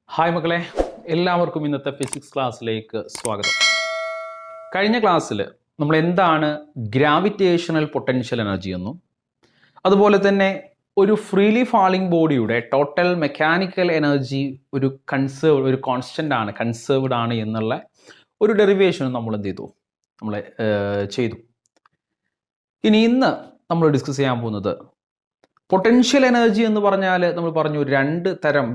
Hi മക്കളെ, എല്ലാവർക്കും ഇന്നത്തെ ഫിസിക്സ് ക്ലാസ്സിലേക്ക് സ്വാഗതം. കഴിഞ്ഞ ക്ലാസ്സിൽ നമ്മൾ എന്താണ് ഗ്രാവിറ്റേഷണൽ പൊട്ടൻഷ്യൽ എനർജി എന്നും അതുപോലെ തന്നെ ഒരു ഫ്രീലി ഫാളിംഗ് ബോഡിയുടെ ടോട്ടൽ മെക്കാനിക്കൽ എനർജി ഒരു കോൺസ്റ്റൻ്റ് ആണ്, കൺസേർവ്ഡ് ആണ് എന്നുള്ള ഒരു ഡെറിവേഷനും നമ്മൾ എന്ത് ചെയ്തു, നമ്മൾ ചെയ്തു. ഇന്ന് നമ്മൾ ഡിസ്കസ് ചെയ്യാൻ പോകുന്നത് പൊട്ടൻഷ്യൽ എനർജി എന്ന് പറഞ്ഞാൽ നമ്മൾ പറഞ്ഞു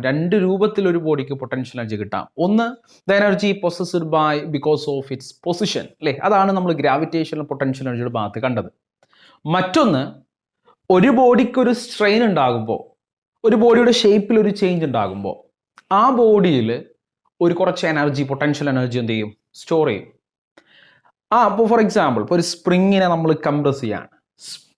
രണ്ട് രൂപത്തിൽ ഒരു ബോഡിക്ക് പൊട്ടൻഷ്യൽ എനർജി കിട്ടാം. ഒന്ന്, the energy possessed by because of its position, അല്ലേ? അതാണ് നമ്മൾ ഗ്രാവിറ്റേഷണൽ പൊട്ടൻഷ്യൽ എനർജിയുടെ ഭാഗത്ത് കണ്ടത്. മറ്റൊന്ന്, ഒരു ബോഡിക്ക് ഒരു സ്ട്രെയിൻ ഉണ്ടാകുമ്പോൾ, ഒരു ബോഡിയുടെ ഷേപ്പിൽ ഒരു ചേഞ്ച് ഉണ്ടാകുമ്പോൾ ആ ബോഡിയിൽ ഒരു കുറച്ച് എനർജി, പൊട്ടൻഷ്യൽ എനർജി എന്ത് ചെയ്യും, സ്റ്റോർ ചെയ്യും. അപ്പോൾ ഫോർ എക്സാമ്പിൾ, ഇപ്പോൾ ഒരു സ്പ്രിങ്ങിനെ നമ്മൾ കംപ്രസ് ചെയ്യാണ്.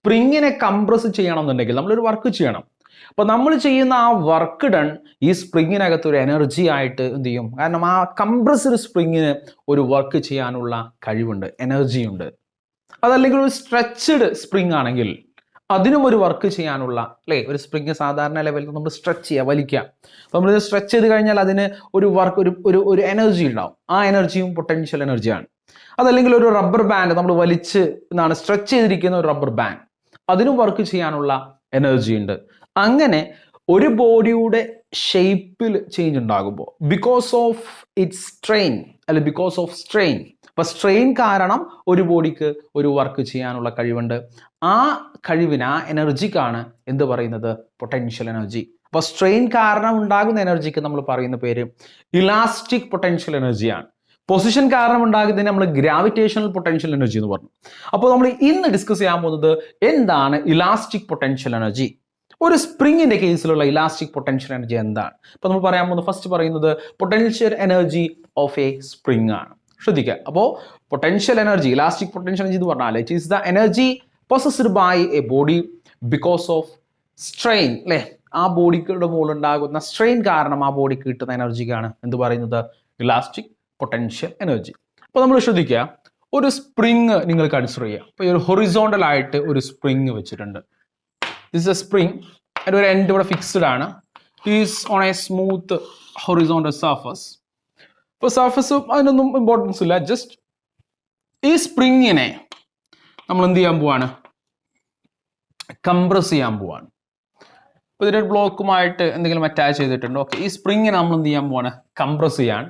സ്പ്രിങ്ങിനെ കംപ്രസ് ചെയ്യണമെന്നുണ്ടെങ്കിൽ നമ്മളൊരു വർക്ക് ചെയ്യണം. അപ്പോൾ നമ്മൾ ചെയ്യുന്ന ആ വർക്ക് ഡൺ ഈ സ്പ്രിങ്ങിനകത്ത് ഒരു എനർജി ആയിട്ട് എന്ത് ചെയ്യും? കാരണം ആ കംപ്രസ്ഡ് സ്പ്രിങ്ങിന് ഒരു വർക്ക് ചെയ്യാനുള്ള കഴിവുണ്ട്, എനർജിയുണ്ട്. അതല്ലെങ്കിൽ ഒരു സ്ട്രെച്ച്ഡ് സ്പ്രിങ് ആണെങ്കിൽ അതിനും ഒരു വർക്ക് ചെയ്യാനുള്ള, അല്ലേ? ഒരു സ്പ്രിങ് സാധാരണ ലെവലിൽ നമ്മൾ സ്ട്രെച്ച് ചെയ്യുക, വലിക്കുക. അപ്പോൾ നമ്മൾ സ്ട്രെച്ച് ചെയ്ത് കഴിഞ്ഞാൽ അതിന് ഒരു വർക്ക്, ഒരു എനർജി ഉണ്ടാവും. ആ എനർജിയും പൊട്ടൻഷ്യൽ എനർജിയാണ്. അതല്ലെങ്കിൽ ഒരു റബ്ബർ ബാൻഡ് നമ്മൾ വലിച്ച് സ്ട്രെച്ച് ചെയ്തിരിക്കുന്ന ഒരു റബ്ബർ ബാൻഡ്, അതിനും വർക്ക് ചെയ്യാനുള്ള എനർജി ഉണ്ട്. അങ്ങനെ ഒരു ബോഡിയുടെ ഷേപ്പിൽ ചേഞ്ച് ഉണ്ടാകുമ്പോൾ ബിക്കോസ് ഓഫ് ഇറ്റ്സ് സ്ട്രെയിൻ, അല്ലെ ബിക്കോസ് ഓഫ് സ്ട്രെയിൻ, അപ്പൊ സ്ട്രെയിൻ കാരണം ഒരു ബോഡിക്ക് ഒരു വർക്ക് ചെയ്യാനുള്ള കഴിവുണ്ട്. ആ കഴിവിന്, ആ എനർജിക്കാണ് എന്ത് പറയുന്നത്? Potential energy. അപ്പൊ സ്ട്രെയിൻ കാരണം ഉണ്ടാകുന്ന എനർജിക്ക് നമ്മൾ പറയുന്ന പേര് ഇലാസ്റ്റിക് പൊട്ടൻഷ്യൽ എനർജിയാണ്. പൊസിഷൻ കാരണം ഉണ്ടാകുന്നതിന് നമ്മൾ ഗ്രാവിറ്റേഷണൽ പൊട്ടൻഷ്യൽ എനർജി എന്ന് പറഞ്ഞു. അപ്പോൾ നമ്മൾ ഇന്ന് ഡിസ്കസ് ചെയ്യാൻ പോകുന്നത് എന്താണ് ഇലാസ്റ്റിക് പൊട്ടൻഷ്യൽ എനർജി. ഒരു സ്പ്രിങ്ങിന്റെ കേസിലുള്ള ഇലാസ്റ്റിക് പൊട്ടൻഷ്യൽ എനർജി എന്താണ്? അപ്പോൾ നമ്മൾ പറയാൻ പോകുന്നത്, ഫസ്റ്റ് പറയുന്നത് potential energy of a spring ആണ്. ശ്രദ്ധിക്കുക. അപ്പോൾ potential energy, elastic potential energy എന്ന് പറഞ്ഞാൽ it is the energy possessed by a body because of strain, അല്ലേ? ആ ബോഡിയുടെ മുകളിൽ ഉണ്ടാകുന്ന സ്ട്രെയിൻ കാരണം ആ ബോഡിക്ക് കിട്ടുന്ന എനർജിക്കാണ് എന്ത് പറയുന്നത്? Elastic potential energy. അപ്പോൾ നമ്മൾ ശ്രദ്ധിക്കുക, ഒരു സ്പ്രിങ് നിങ്ങൾ കൺസിഡർ ചെയ്യുക. അപ്പോൾ ഈ ഒരു ഹൊറിസോണ്ടൽ ആയിട്ട് ഒരു സ്പ്രിങ് വെച്ചിട്ടുണ്ട്. ദിസ് എ സ്പ്രിങ്, അതിൻ്റെ ഒരു എൻഡ് ഇവിടെ ഫിക്സ്ഡ് ആണ്. Is on A smooth horizontal surface. ഇപ്പോൾ സർഫസ് അതിനൊന്നും ഇമ്പോർട്ടൻസ് ഇല്ല. ജസ്റ്റ് ഈ സ്പ്രിങ്ങിനെ നമ്മൾ എന്ത് ചെയ്യാൻ പോവാണ്? കംപ്രസ് ചെയ്യാൻ പോവാണ്. ഇപ്പോൾ ഇതിൻ്റെ ബ്ലോക്കുമായിട്ട് എന്തെങ്കിലും അറ്റാച്ച് ചെയ്തിട്ടുണ്ട്. ഓക്കെ, ഈ സ്പ്രിങ്ങിനെ നമ്മൾ എന്ത് ചെയ്യാൻ പോവാണ്? കംപ്രസ് ചെയ്യാൻ.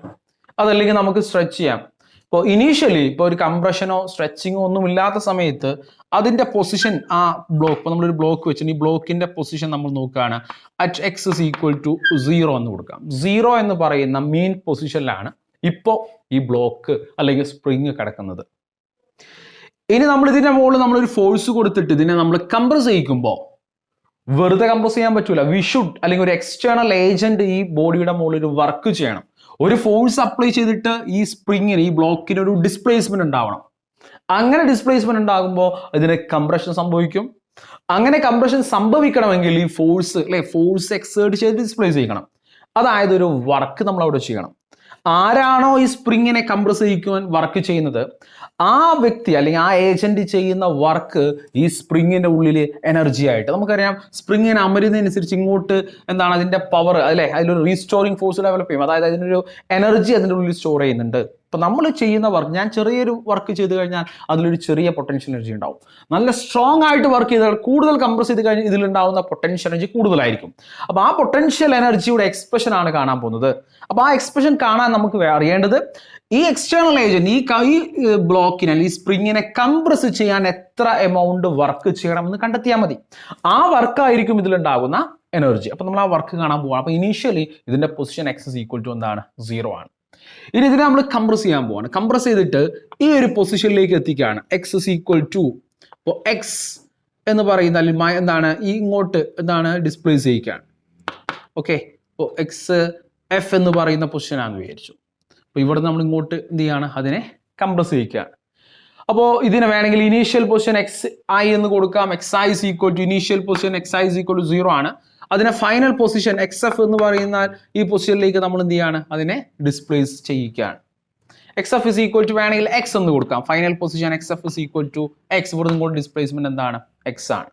അതല്ലെങ്കിൽ നമുക്ക് സ്ട്രെച്ച് ചെയ്യാം. ഇപ്പോൾ ഇനീഷ്യലി ഇപ്പോൾ ഒരു കംപ്രഷനോ സ്ട്രെച്ചിങ്ങോ ഒന്നും ഇല്ലാത്ത സമയത്ത് അതിൻ്റെ പൊസിഷൻ, ആ ബ്ലോക്ക്, ഇപ്പോൾ നമ്മളൊരു ബ്ലോക്ക് വെച്ചിട്ട് ഈ ബ്ലോക്കിന്റെ പൊസിഷൻ നമ്മൾ നോക്കുകയാണ്. At x is equal to 0 എന്ന് കൊടുക്കാം. 0 എന്ന് പറയുന്ന മെയിൻ പൊസിഷനിലാണ് ഇപ്പോൾ ഈ ബ്ലോക്ക് അല്ലെങ്കിൽ സ്പ്രിങ് കിടക്കുന്നത്. ഇനി നമ്മൾ ഇതിന്റെ മുകളിൽ നമ്മളൊരു ഫോഴ്സ് കൊടുത്തിട്ട് ഇതിനെ നമ്മൾ കംപ്രസ് ചെയ്യിക്കുമ്പോൾ വെറുതെ കംപ്രസ് ചെയ്യാൻ പറ്റൂല. വി ഷുഡ്, അല്ലെങ്കിൽ ഒരു എക്സ്റ്റേണൽ ഏജന്റ് ഈ ബോഡിയുടെ മുകളിൽ ഒരു വർക്ക് ചെയ്യണം. ഒരു ഫോഴ്സ് അപ്ലൈ ചെയ്തിട്ട് ഈ സ്പ്രിങ്ങിന്, ഈ ബ്ലോക്കിന് ഒരു ഡിസ്പ്ലേസ്മെന്റ് ഉണ്ടാവണം. അങ്ങനെ ഡിസ്പ്ലേസ്മെന്റ് ഉണ്ടാകുമ്പോൾ ഇതിന് കംപ്രഷൻ സംഭവിക്കും. അങ്ങനെ കംപ്രഷൻ സംഭവിക്കണമെങ്കിൽ ഈ ഫോഴ്സ്, അല്ലെ, ഫോഴ്സ് എക്സേർട്ട് ചെയ്ത് ഡിസ്പ്ലേസ് ചെയ്യണം. അതായത് ഒരു വർക്ക് നമ്മൾ അവിടെ ചെയ്യണം. ആരാണോ ഈ സ്പ്രിങ്ങിനെ കംപ്രസ് ചെയ്യിക്കുവാൻ വർക്ക് ചെയ്യുന്നത്, ആ വ്യക്തി അല്ലെങ്കിൽ ആ ഏജന്റ് ചെയ്യുന്ന വർക്ക് ഈ സ്പ്രിങ്ങിന്റെ ഉള്ളിൽ എനർജി ആയിട്ട്, നമുക്കറിയാം സ്പ്രിങ്ങിനെ അമരുന്നതനുസരിച്ച് ഇങ്ങോട്ട് എന്താണ് അതിന്റെ പവർ, അല്ലെ, അതിലൊരു റീസ്റ്റോറിംഗ് ഫോഴ്സ് ഡെവലപ്പ് ചെയ്യും. അതായത് അതിനൊരു എനർജി അതിൻ്റെ ഉള്ളിൽ സ്റ്റോർ ചെയ്യുന്നുണ്ട്. ഇപ്പൊ നമ്മൾ ചെയ്യുന്ന വർക്ക്, ഞാൻ ചെറിയൊരു വർക്ക് ചെയ്ത് കഴിഞ്ഞാൽ അതിലൊരു ചെറിയ പൊട്ടൻഷ്യൽ എനർജി ഉണ്ടാവും. നല്ല സ്ട്രോങ് ആയിട്ട് വർക്ക് ചെയ്താൽ, കൂടുതൽ കംപ്രസ് ചെയ്ത് കഴിഞ്ഞാൽ ഇതിലുണ്ടാവുന്ന പൊട്ടൻഷ്യൽ എനർജി കൂടുതലായിരിക്കും. അപ്പൊ ആ പൊട്ടൻഷ്യൽ എനർജിയുടെ എക്സ്പ്രഷൻ ആണ് കാണാൻ പോകുന്നത്. അപ്പൊ ആ എക്സ്പ്രഷൻ കാണാൻ നമുക്ക് അറിയേണ്ടത് ഈ എക്സ്റ്റേണൽ ഏജന്റ് ഈ ബ്ലോക്കിനെ അല്ലെങ്കിൽ ഈ സ്പ്രിങ്ങിനെ കംപ്രസ് ചെയ്യാൻ എത്ര എമൗണ്ട് വർക്ക് ചെയ്യണമെന്ന് കണ്ടെത്തിയാൽ മതി. ആ വർക്കായിരിക്കും ഇതിലുണ്ടാകുന്ന എനർജി. അപ്പൊ നമ്മൾ ആ വർക്ക് കാണാൻ പോവാണ്. അപ്പൊ ഇനീഷ്യലി ഇതിന്റെ position x is equal to എന്താണ്? 0 ആണ്. ഇനി ഇതിനെ നമ്മൾ കംപ്രസ് ചെയ്യാൻ പോവാണ്. കംപ്രസ് ചെയ്തിട്ട് ഈ ഒരു പൊസിഷനിലേക്ക് എത്തിക്കുകയാണ്. എക്സ് ഇസ് ഈക്വൽ ടു, ഇപ്പോൾ എക്സ് എന്ന് പറയുന്ന എന്താണ്, ഈ ഇങ്ങോട്ട് എന്താണ് ഡിസ്പ്ലേസ് ചെയ്യിക്കുകയാണ്. ഓക്കെ, ഇപ്പോൾ എക്സ് എഫ് എന്ന് പറയുന്ന പൊസിഷനാണെന്ന് വിചാരിച്ചു. അപ്പോൾ ഇവിടെ നമ്മൾ ഇങ്ങോട്ട് എന്ത് ചെയ്യാണ്? അതിനെ കംപ്രസ് ചെയ്യിക്കുകയാണ്. അപ്പോൾ ഇതിനെ വേണമെങ്കിൽ ഇനീഷ്യൽ പൊസിഷൻ എക്സ് ഐ എന്ന് കൊടുക്കാം. X i is equal to, initial position x i is equal to 0 ആണ്. അതിനെ ഫൈനൽ പൊസിഷൻ എക്സ് എഫ് എന്ന് പറയുന്ന ഈ പൊസിഷനിലേക്ക് നമ്മൾ എന്ത് ചെയ്യാണ്? അതിനെ ഡിസ്പ്ലേസ് ചെയ്യിക്കുകയാണ്. X F is equal to വേണമെങ്കിൽ എക്സ് എന്ന് കൊടുക്കാം. Final position X F is equal to X. ഇവിടെ ഇങ്ങോട്ട് ഡിസ്പ്ലേസ്മെന്റ് എന്താണ്? എക്സ് ആണ്.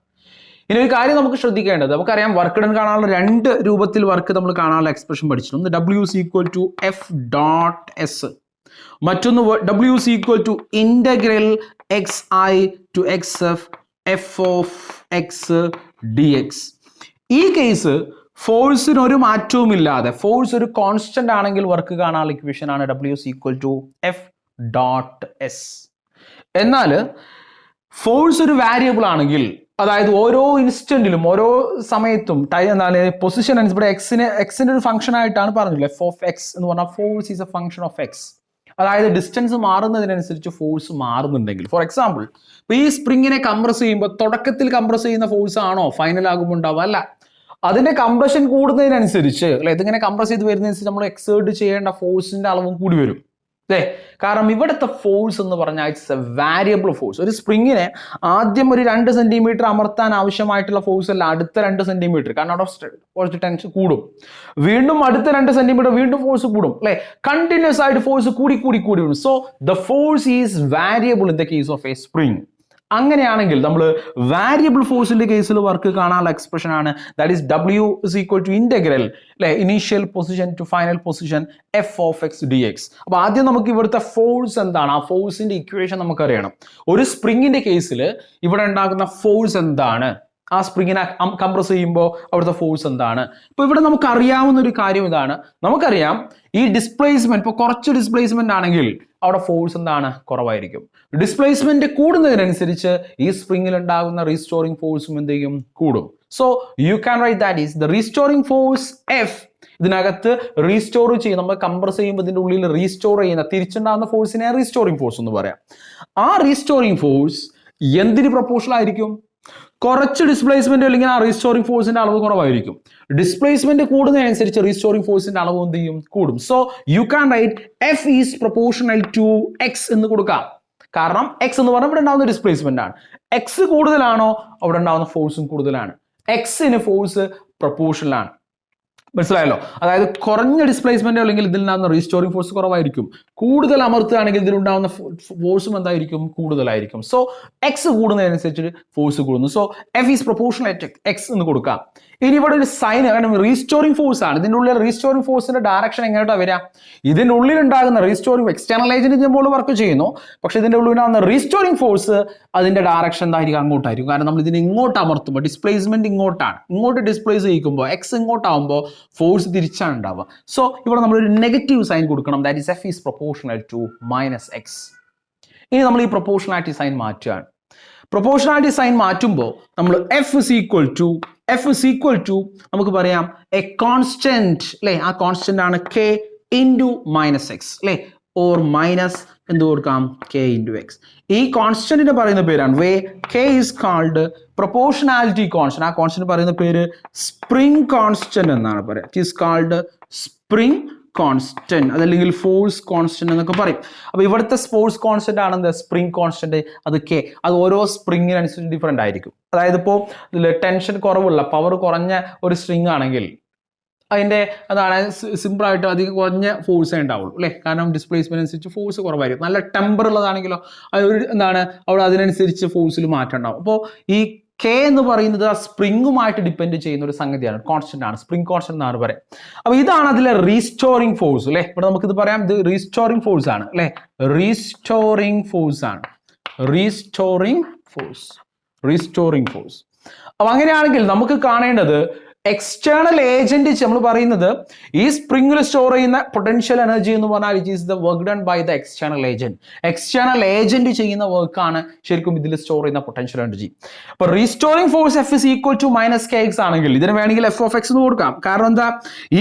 ഇനി ഒരു കാര്യം നമുക്ക് ശ്രദ്ധിക്കേണ്ടത്, നമുക്കറിയാം വർക്ക് ഡൺ കാണാനുള്ള രണ്ട് രൂപത്തിൽ വർക്ക് നമ്മൾ കാണാനുള്ള എക്സ്പ്രഷൻ പഠിച്ചു. ഒന്ന് W is equal to F dot S, മറ്റൊന്ന് W is equal to integral xi to xf f of x dx. ഈ കേസ് ഫോഴ്സിന് ഒരു മാറ്റവും ഇല്ലാതെ, ഫോഴ്സ് ഒരു കോൺസ്റ്റന്റ് ആണെങ്കിൽ വർക്ക് കാണാനുള്ള ഇക്വേഷൻ ആണ് W is equal to F dot S. എന്നാൽ ഫോഴ്സ് ഒരു വാരിയബിൾ ആണെങ്കിൽ, അതായത് ഓരോ ഇൻസ്റ്റന്റിലും ഓരോ സമയത്തും എന്താണ് പൊസിഷൻ അനുസരിച്ച്, ഇവിടെ എക്സിന്റെ ഒരു ഫംഗ്ഷൻ ആയിട്ടാണ് പറഞ്ഞില്ല, എഫ് ഓഫ് എക്സ് എന്ന് പറഞ്ഞാൽ force is A function of X. അതായത് ഡിസ്റ്റൻസ് മാറുന്നതിനനുസരിച്ച് ഫോഴ്സ് മാറുന്നുണ്ടെങ്കിൽ, ഫോർ എക്സാമ്പിൾ ഇപ്പൊ ഈ സ്പ്രിങ്ങിനെ കംപ്രസ് ചെയ്യുമ്പോൾ തുടക്കത്തിൽ കംപ്രസ് ചെയ്യുന്ന ഫോഴ്സ് ആണോ ഫൈനൽ ആകുമ്പോൾ ഉണ്ടാവുക? അല്ല, അതിന്റെ കംപ്രഷൻ കൂടുന്നതിനനുസരിച്ച്, അല്ലെ, ഇതിങ്ങനെ കംപ്രസ് ചെയ്ത് വരുന്നതനുസരിച്ച് നമ്മൾ എക്സേർട്ട് ചെയ്യേണ്ട ഫോഴ്സിന്റെ അളവും കൂടി വരും, അല്ലേ? കാരണം ഇവിടുത്തെ ഫോഴ്സ് എന്ന് പറഞ്ഞാൽ ഇറ്റ്സ് എ വാരിയബിൾ ഫോഴ്സ്. ഒരു സ്പ്രിങ്ങിനെ ആദ്യം ഒരു 2 സെന്റിമീറ്റർ അമർത്താൻ ആവശ്യമായിട്ടുള്ള ഫോഴ്സ് അല്ല അടുത്ത 2 സെന്റിമീറ്റർ, കാരണം അവിടെ കുറച്ച് ടെൻഷൻ കൂടും. വീണ്ടും അടുത്ത 2 സെന്റിമീറ്റർ വീണ്ടും ഫോഴ്സ് കൂടും, അല്ലെ? കണ്ടിന്യൂസ് ആയിട്ട് ഫോഴ്സ് കൂടി വരും. So the force is variable in the case of a spring. അങ്ങനെയാണെങ്കിൽ നമ്മൾ വാരിയബിൾ ഫോഴ്സിന്റെ കേസിൽ വർക്ക് കാണാനുള്ള എക്സ്പ്രഷൻ ആണ് that is W is equal to integral, അല്ലെ, initial position to final position f of x dx. അപ്പൊ ആദ്യം നമുക്ക് ഇവിടുത്തെ ഫോഴ്സ് എന്താണ്, ആ ഫോഴ്സിന്റെ ഇക്വേഷൻ നമുക്കറിയണം. ഒരു സ്പ്രിങ്ങിന്റെ കേസിൽ ഇവിടെ ഉണ്ടാകുന്ന ഫോഴ്സ് എന്താണ്, ആ സ്പ്രിങ്ങിനെ കംപ്രസ് ചെയ്യുമ്പോൾ അവിടുത്തെ ഫോഴ്സ് എന്താണ്. ഇപ്പൊ ഇവിടെ നമുക്ക് അറിയാവുന്ന ഒരു കാര്യം ഇതാണ്, നമുക്കറിയാം ഈ ഡിസ്പ്ലേസ്മെന്റ്, ഇപ്പൊ കുറച്ച് ഡിസ്പ്ലേസ്മെന്റ് ആണെങ്കിൽ അവിടെ ഫോഴ്സ് എന്താണ്, കുറവായിരിക്കും. ഡിസ്പ്ലേസ്മെന്റ് കൂടുന്നതിനനുസരിച്ച് ഈ സ്പ്രിങ്ങിൽ ഉണ്ടാകുന്ന റീസ്റ്റോറിംഗ് ഫോഴ്സും എന്ത് ചെയ്യും, കൂടും. So you can right that is the restoring force F. ഇതിനകത്ത് റീസ്റ്റോർ ചെയ്യും, നമ്മൾ കംപ്രസ് ചെയ്യുമ്പോൾ ഇതിന്റെ ഉള്ളിൽ റീസ്റ്റോർ ചെയ്യുന്ന തിരിച്ചുണ്ടാകുന്ന ഫോഴ്സിനെ റീസ്റ്റോറിംഗ് ഫോഴ്സ് എന്ന് പറയാം. ആ റീസ്റ്റോറിംഗ് ഫോഴ്സ് എന്തിന് പ്രൊപ്പോർഷണൽ ആയിരിക്കും? കുറച്ച് ഡിസ്പ്ലേസ്മെന്റ് അല്ലെങ്കിൽ ആ റീസ്റ്റോറിംഗ് ഫോഴ്സിന്റെ അളവ് കുറവായിരിക്കും. ഡിസ്പ്ലേസ്മെന്റ് കൂടുന്നതിനനുസരിച്ച് റീസ്റ്റോറിംഗ് ഫോഴ്സിന്റെ അളവ് എന്ത് ചെയ്യും, കൂടും. So you can write F is proportional to X എന്ന് കൊടുക്കാം. കാരണം X എന്ന് പറഞ്ഞാൽ ഇവിടെ ഉണ്ടാവുന്ന ഡിസ്പ്ലേസ്മെന്റ് ആണ്. X കൂടുതലാണോ അവിടെ ഉണ്ടാവുന്ന ഫോഴ്സും കൂടുതലാണ്. Xന് ഫോഴ്സ് പ്രൊപ്പോർഷണൽ ആണ്. മനസ്സിലായല്ലോ? അതായത് കുറഞ്ഞ ഡിസ്പ്ലേസ്മെന്റ് അല്ലെങ്കിൽ ഇതിൽ ഉണ്ടാകുന്ന റീസ്റ്റോറിംഗ് ഫോഴ്സ് കുറവായിരിക്കും. കൂടുതൽ അമർത്തുകയാണെങ്കിൽ ഇതിലുണ്ടാകുന്ന ഫോഴ്സും എന്തായിരിക്കും, കൂടുതലായിരിക്കും. സോ എക്സ് കൂടുന്നതിനനുസരിച്ച് ഫോഴ്സ് കൂടുന്നു. So F is proportional to X എന്ന് കൊടുക്കാം. ഇനി ഇവിടെ ഒരു സൈൻ, കാരണം റീസ്റ്റോറിംഗ് ഫോഴ്സ് ആണ്. ഇതിൻ്റെ ഉള്ളിൽ റീസ്റ്റോറിംഗ് ഫോഴ്സിന്റെ ഡയറക്ഷൻ എങ്ങോട്ടാണ് വരിക? ഇതിൻ്റെ ഉള്ളിൽ ഉണ്ടാകുന്ന റീസ്റ്റോറിംഗ് എക്സ്റ്റേണൽ ഏജന്റ് ചെയ്യുമ്പോൾ വർക്ക് ചെയ്യുന്നു, പക്ഷെ ഇതിൻ്റെ ഉള്ളിൽ ഉണ്ടാകുന്ന റീസ്റ്റോറിംഗ് ഫോഴ്സ് അതിന്റെ ഡയറക്ഷൻ എന്തായിരിക്കും, അങ്ങോട്ടായിരിക്കും. കാരണം നമ്മൾ ഇതിനെ ഇങ്ങോട്ട് അമർത്തുമ്പോൾ ഡിസ്പ്ലേസ്മെന്റ് ഇങ്ങോട്ടാണ്, ഇങ്ങോട്ട് ഡിസ്പ്ലേസ് ചെയ്യിക്കുമ്പോൾ എക്സ് ഇങ്ങോട്ടാവുമ്പോൾ ഫോഴ്സ് തിരിച്ചാണ് ഉണ്ടാവുക. സോ ഇവിടെ നമ്മൾ ഒരു നെഗറ്റീവ് സൈൻ കൊടുക്കണം, that is F is proportional to -X. ഇനി നമ്മൾ ഈ പ്രൊപ്പോർഷണാലിറ്റി സൈൻ മാറ്റുകയാണ്. പ്രൊപ്പോർഷണാലിറ്റി സൈൻ മാറ്റുമ്പോൾ നമ്മൾ F is equal to നമുക്ക് പറയാം എ കോൺസ്റ്റന്റ്, അല്ലെ? ആ കോൺസ്റ്റന്റ് ആണ് K into -X, അല്ലെ? ഓർ മൈനസ് എന്ത് കൊടുക്കാം, K into X. ഈ കോൺസ്റ്റന്റിന് പറയുന്ന പേരാണ് വേ K is called proportionality constant. ആ കോൺസ്റ്റന്റ് പറയുന്ന പേര് സ്പ്രിംഗ് കോൺസ്റ്റന്റ് എന്നാണ് പറയുക. It is called spring constant, അതല്ലെങ്കിൽ ഫോഴ്സ് കോൺസ്റ്റന്റ് എന്നൊക്കെ പറയും. അപ്പൊ ഇവിടുത്തെ ഫോഴ്സ് കോൺസ്റ്റന്റ് ആണ് എന്ത്, സ്പ്രിംഗ് കോൺസ്റ്റന്റ്. അത് K, അത് ഓരോ സ്പ്രിങ്ങിനനുസരിച്ച് ഡിഫറെന്റ് ആയിരിക്കും. അതായത് ഇപ്പോൾ ടെൻഷൻ കുറവുള്ള, പവർ കുറഞ്ഞ ഒരു സ്ട്രിങ് ആണെങ്കിൽ അതിന്റെ അതാണ് സിമ്പിൾ ആയിട്ട് അധികം കുറഞ്ഞ ഫോഴ്സേ ഉണ്ടാവുള്ളൂ, അല്ലെ? കാരണം ഡിസ്പ്ലേസ്മെന്റ് അനുസരിച്ച് ഫോഴ്സ് കുറവായിരിക്കും. നല്ല ടെമ്പർ ഉള്ളതാണെങ്കിലോ അത് ഒരു എന്താണ് അവിടെ അതിനനുസരിച്ച് ഫോഴ്സിൽ മാറ്റം ഉണ്ടാവും. അപ്പോൾ ഈ K എന്ന് പറയുന്നത് ആ സ്പ്രിങ്ങുമായിട്ട് ഡിപ്പെൻഡ് ചെയ്യുന്ന ഒരു സംഗതിയാണ്, കോൺസ്റ്റന്റ് ആണ്, സ്പ്രിംഗ് കോൺസ്റ്റന്റ് എന്നാണ് പറയാം. അപ്പൊ ഇതാണ് അതിലെ റീസ്റ്റോറിംഗ് ഫോഴ്സ്, അല്ലെ? ഇവിടെ നമുക്ക് ഇത് പറയാം, ഇത് റീസ്റ്റോറിംഗ് ഫോഴ്സ് ആണ്, അല്ലെ? റീസ്റ്റോറിംഗ് ഫോഴ്സ് ആണ്, റീസ്റ്റോറിംഗ് ഫോഴ്സ്. അപ്പൊ അങ്ങനെയാണെങ്കിൽ നമുക്ക് കാണേണ്ടത് എക്സ്റ്റേണൽ ഏജന്റ് നമ്മൾ പറയുന്നത് ഈ സ്പ്രിംഗിൽ സ്റ്റോർ ചെയ്യുന്ന പൊട്ടൻഷ്യൽ എനർജി എന്ന് പറഞ്ഞാൽ it is the work done by the external agent. External agent ചെയ്യുന്ന വർക്കാണ് ശരിക്കും ഇതിൽ സ്റ്റോർ ചെയ്യുന്ന പൊട്ടൻഷ്യൽ എനർജി. അപ്പൊ restoring force F is equal to -Kx ആണെങ്കിൽ ഇതിന് വേണമെങ്കിൽ F of X എന്ന് കൊടുക്കാം. കാരണം എന്താ,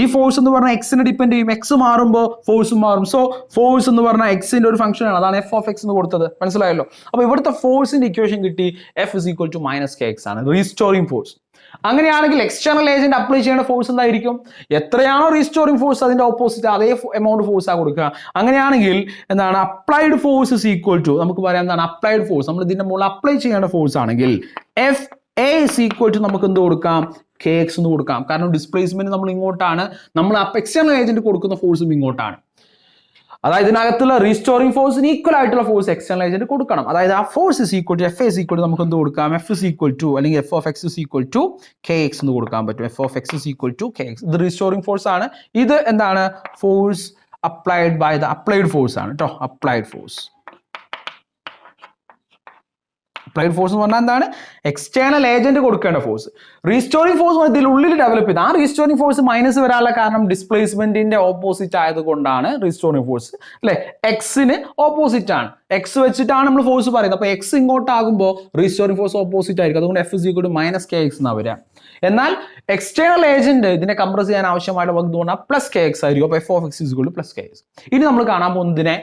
ഈ ഫോഴ്സ് എന്ന് പറഞ്ഞാൽ എക്സിനെ ഡിപ്പെൻഡ് ചെയ്യും, എക്സ് മാറുമ്പോൾ ഫോഴ്സും മാറും. സോ ഫോഴ്സ് എന്ന് പറഞ്ഞാൽ എക്സിന്റെ ഒരു ഫംഗ്ഷൻ ആണ്, അതാണ് F of X എന്ന് കൊടുത്തത്. മനസ്സിലായല്ലോ? അപ്പൊ ഇവിടുത്തെ ഫോഴ്സിന്റെ ഇക്വേഷൻ കിട്ടി, F is equal to -Kx ആണ് റീസ്റ്റോറിംഗ് ഫോഴ്സ്. അങ്ങനെയാണെങ്കിൽ എക്സ്റ്റേണൽ ഏജന്റ് അപ്ലൈ ചെയ്യേണ്ട ഫോഴ്സ് എന്തായിരിക്കും? എത്രയാണോ റീസ്റ്റോറിംഗ് ഫോഴ്സ് അതിന്റെ ഓപ്പോസിറ്റ് അതേ എമൗണ്ട് ഫോഴ്സ് ആ കൊടുക്കുക. അങ്ങനെയാണെങ്കിൽ എന്താണ്, applied force is equal to, നമുക്ക് പറയാം എന്താണ് അപ്ലൈഡ് ഫോഴ്സ്, നമ്മൾ ഇതിന്റെ മുകളിൽ അപ്ലൈ ചെയ്യേണ്ട ഫോഴ്സ് ആണെങ്കിൽ FA is equal to നമുക്ക് എന്ത് കൊടുക്കാം, Kx എന്ന് കൊടുക്കാം. കാരണം ഡിസ്പ്ലേസ്മെന്റ് നമ്മൾ ഇങ്ങോട്ടാണ്, നമ്മൾ എക്സ്റ്റേണൽ ഏജന്റ് കൊടുക്കുന്ന ഫോഴ്സും ഇങ്ങോട്ടാണ്. അതായത് ഇതിനകത്തുള്ള റീസ്റ്റോറിംഗ് ഫോഴ്സിന് ഈക്വൽ ആയിട്ടുള്ള ഫോഴ്സ് എക്സ്റ്റേണൽ ഏജന്റ് കൊടുക്കണം. അതായത് ആ force is equal to F is equal to നമുക്ക് എന്ത് കൊടുക്കാം, എഫ് ഇസ് ഈക്വൽ ടു അല്ലെങ്കിൽ F of X is equal to K x എന്ന് കൊടുക്കാൻ പറ്റും. F of X is equal to K x. ഇത് റീസ്റ്റോറിംഗ് ഫോഴ്സ് ആണ്. ഇത് എന്താണ്, force applied by the applied force ആണ് കേട്ടോ. Applied force. അപ്ലൈഡ് ഫോഴ്സ് എന്ന് പറഞ്ഞാൽ എന്താണ്, എക്സ്റ്റേണൽ ഏജന്റ് കൊടുക്കേണ്ട ഫോഴ്സ്. റീസ്റ്റോറിംഗ് ഫോഴ്സ് ഇതിനുള്ളിൽ ഡെവലപ്പ് ചെയ്ത് ആ റീസ്റ്റോറിംഗ് ഫോഴ്സ് മൈനസ് വരാനുള്ള കാരണം ഡിസ്പ്ലേസ്മെന്റിന്റെ ഓപ്പോസിറ്റ് ആയതുകൊണ്ടാണ് റീസ്റ്റോറിംഗ് ഫോഴ്സ് അല്ലെ. എക്സിന് ഓപ്പോസിറ്റ് ആണ്, എക്സ് വെച്ചിട്ടാണ് നമ്മൾ ഫോഴ്സ് പറയുന്നത്. അപ്പൊ എക്സ് ഇങ്ങോട്ടാകുമ്പോൾ റീസ്റ്റോറിംഗ് ഫോഴ്സ് ഓപ്പോസിറ്റ് ആയിരിക്കും. അതുകൊണ്ട് F is equal to minus k x എന്നാ വരിക. എന്നാൽ എക്സ്റ്റേണൽ ഏജന്റ് ഇതിനെ കംപ്രസ് ചെയ്യാൻ ആവശ്യമായിട്ട് വർക്ക് തോന്നാ പ്ലസ് കെ എക്സ് ആയിരിക്കും. അപ്പൊ F of X is equal two plus K X. ഇനി നമ്മൾ കാണാൻ പോകുന്നതിനെ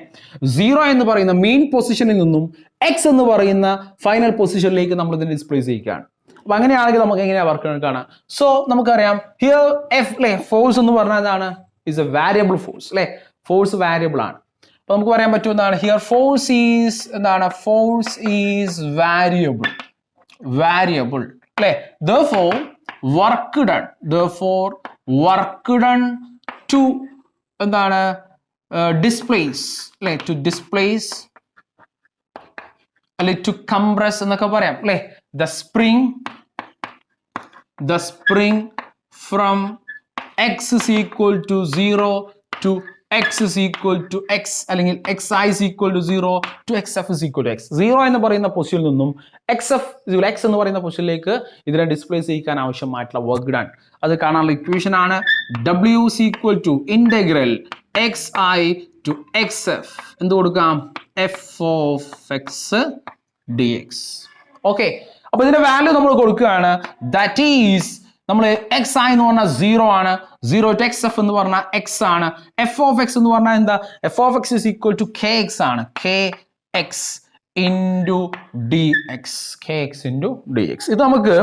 0 എന്ന് പറയുന്ന മെയിൻ പൊസിഷനിൽ നിന്നും എക്സ് എന്ന് പറയുന്ന ഫൈനൽ പൊസിഷനിലേക്ക് നമ്മൾ ഇതിനെ ഡിസ്പ്ലേസ് ചെയ്യുകയാണ്. അപ്പൊ അങ്ങനെയാണെങ്കിൽ നമുക്ക് എങ്ങനെയാ വർക്ക് കാണാം. സോ നമുക്കറിയാം ഹിയർ എഫ് അല്ലെ, ഫോഴ്സ് എന്ന് പറഞ്ഞാൽ എന്താണ്, ഇസ് എ വാരിയബിൾ ഫോഴ്സ് അല്ലെ. ഫോഴ്സ് വാരിയബിൾ ആണ്. അപ്പൊ നമുക്ക് പറയാൻ പറ്റും എന്താണ്, ഹിയർ ഫോഴ്സ് ഈസ് എന്താണ്, ഫോഴ്സ് ഈസ് വാരിയബിൾ. വാരിയബിൾ അല്ലെ. therefore work done to എന്താണ്, ഡിസ്പ്ലേസ് അല്ലെ, ടു ഡിസ്പ്ലേസ് അല്ലെ ടു കംപ്രസ് എന്നൊക്കെ പറയാം അല്ലെ. The spring from x is equal to 0 to x is equal to x അല്ലെങ്കിൽ x i is equal to 0 to x F is equal to x. 0 എന്ന് പറയുന്ന പൊസിഷനിൽ നിന്നും എക്സ് എന്ന് പറയുന്ന പൊസിഷനിലേക്ക് ഇതിനെ ഡിസ്പ്ലേസ് ചെയ്യിക്കാൻ ആവശ്യമായിട്ടുള്ള വർക്ക് ഡൺ അത് കാണാനുള്ള ഇക്വേഷൻ ആണ്. W is equal to integral xi to xf എന്ത് കൊടുക്കാം, f of x dx. Okay, അപ്പൊ ഇതിന്റെ വാല്യൂ നമ്മൾ കൊടുക്കുകയാണ്. ദാറ്റ് ഈസ് നമ്മൾ എക്സ് ഐ എന്ന് പറഞ്ഞാൽ 0 ആണ്, 0 ടു എക്സ് എഫ് എന്ന് പറഞ്ഞാൽ എക്സ് ആണ്. എഫ് ഓഫ് എക്സ് എന്ന് പറഞ്ഞാൽ എന്താ, F of X is equal to K X ആണ്. K X into D X. K X into D X. ഇത് നമുക്ക്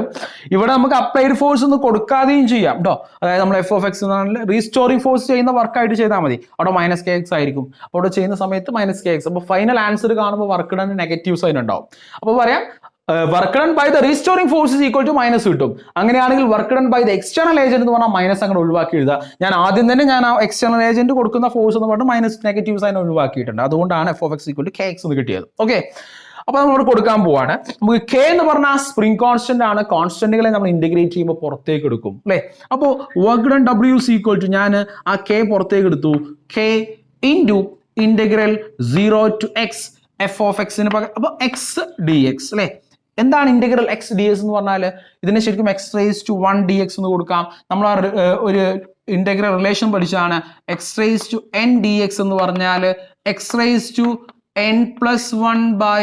ഇവിടെ നമുക്ക് അപ്ലൈഡ് ഫോഴ്സ് ഒന്നും കൊടുക്കാതെയും ചെയ്യാം കേട്ടോ. അതായത് നമ്മൾ എഫ് ഓഫ് എക്സ് എന്ന് പറഞ്ഞാൽ റീസ്റ്റോറിംഗ് ഫോഴ്സ് ചെയ്യുന്ന വർക്കായിട്ട് ചെയ്താൽ മതി. അവിടെ മൈനസ് കെ എക്സ് ആയിരിക്കും. അപ്പോൾ അവിടെ ചെയ്യുന്ന സമയത്ത് മൈനസ് കെ എക്സ്. അപ്പോൾ ഫൈനൽ ആൻസർ കാണുമ്പോൾ വർക്ക് ഡൺ നെഗറ്റീവ് സൈൻ ഉണ്ടാവും. അപ്പോൾ പറയാം work done by the restoring force equal to minus കിട്ടും. അങ്ങനെയാണെങ്കിൽ work done by the external agent എന്ന് പറഞ്ഞാൽ മൈനസ് അങ്ങനെ ഒഴിവാക്കി എഴുതുക. ഞാൻ ആദ്യം തന്നെ ഞാൻ ആ എക്സ്റ്റേണൽ ഏജന്റ് കൊടുക്കുന്ന ഫോഴ്സ് എന്ന് പറഞ്ഞാൽ മൈനസ് നെഗറ്റീവ് സൈൻ ഒഴിവാക്കിയിട്ടുണ്ട്. അതുകൊണ്ടാണ് F of x equal to K x എന്ന് കിട്ടിയത്. ഓക്കെ, അപ്പൊ നമ്മൾ കൊടുക്കാൻ പോവാണ്. നമുക്ക് കെ എന്ന് പറഞ്ഞാൽ സ്പ്രിംഗ് കോൺസ്റ്റന്റ് ആണ്. കോൺസ്റ്റന്റുകളെ നമ്മൾ ഇന്റഗ്രേറ്റ് ചെയ്യുമ്പോൾ പുറത്തേക്ക് എടുക്കും അല്ലെ. അപ്പോൾ work done W is equal to ഞാൻ ആ കെ പുറത്തേക്ക് എടുത്തു. K into integral 0 to x F of എക്സിന് പകരം അപ്പൊ എക്സ് ഡി എക്സ് അല്ലെ. എന്താണ് ഇന്റഗ്രൽ എക്സ് ഡി എക്സ് എന്ന് പറഞ്ഞാൽ ഇതിനെ ശരിക്കും X raise to 1 D X എന്ന് കൊടുക്കാം. നമ്മൾ ഒരു ഇന്റഗ്രൽ റിലേഷൻ പഠിച്ചാണ്. X raise to N D X എന്ന് പറഞ്ഞാൽ X raise to N plus 1 by